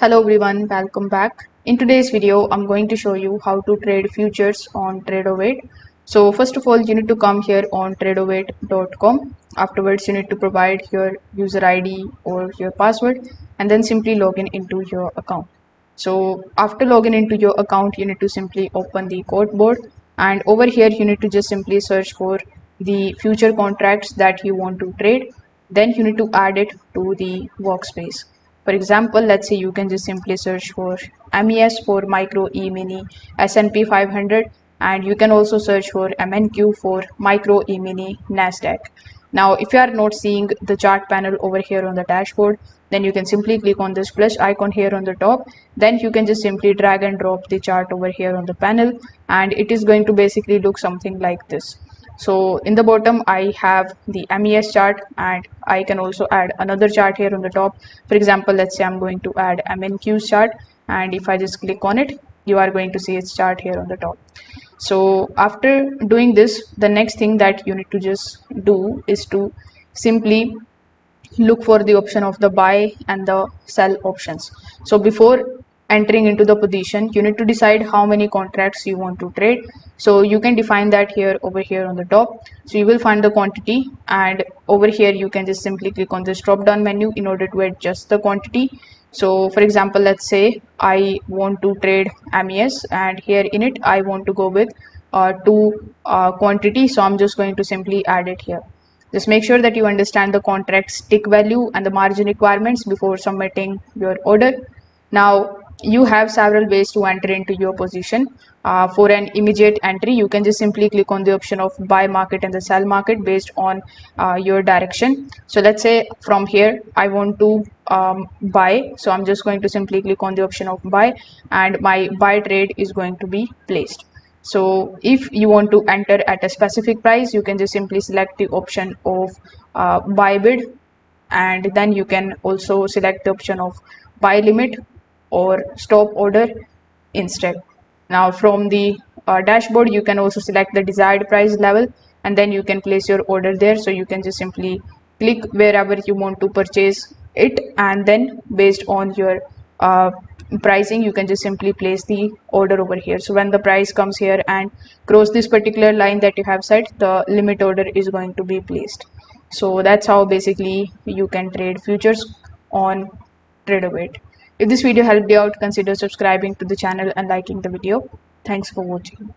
Hello everyone, welcome back. In today's video, I'm going to show you how to trade futures on Tradovate. So first of all, you need to come here on tradovate.com. Afterwards, you need to provide your user ID or your password and then simply log in into your account. So after logging into your account, you need to simply open the quote board, and over here you need to just simply search for the future contracts that you want to trade. Then you need to add it to the workspace. For example, let's say you can just simply search for MES for micro E mini S&P 500, and you can also search for MNQ for micro E mini Nasdaq. Now if you are not seeing the chart panel over here on the dashboard, then you can simply click on this plus icon here on the top. Then you can just simply drag and drop the chart over here on the panel, and it is going to basically look something like this. So in the bottom I have the MES chart, and I can also add another chart here on the top. For example, let's say I'm going to add MNQ chart, and if I just click on it, you are going to see its chart here on the top. So after doing this, the next thing that you need to just do is to simply look for the option of the buy and the sell options. So before entering into the position, you need to decide how many contracts you want to trade. So you can define that here over here on the top. So you will find the quantity, and over here you can just simply click on this drop down menu in order to adjust the quantity. So for example, let's say I want to trade MES, and here in it I want to go with two quantity. So I'm just going to simply add it here. Just make sure that you understand the contract's tick value and the margin requirements before submitting your order. Now you have several ways to enter into your position. For an immediate entry, you can just simply click on the option of buy market and the sell market based on your direction. So let's say from here I want to buy, so I'm just going to simply click on the option of buy, and my buy trade is going to be placed. So if you want to enter at a specific price, you can just simply select the option of buy bid, and then you can also select the option of buy limit or stop order instead. Now from the dashboard, you can also select the desired price level, and then you can place your order there. So you can just simply click wherever you want to purchase it, and then based on your pricing, you can just simply place the order over here. So when the price comes here and cross this particular line that you have set, the limit order is going to be placed. So that's how basically you can trade futures on Tradovate. If this video helped you out, consider subscribing to the channel and liking the video. Thanks for watching.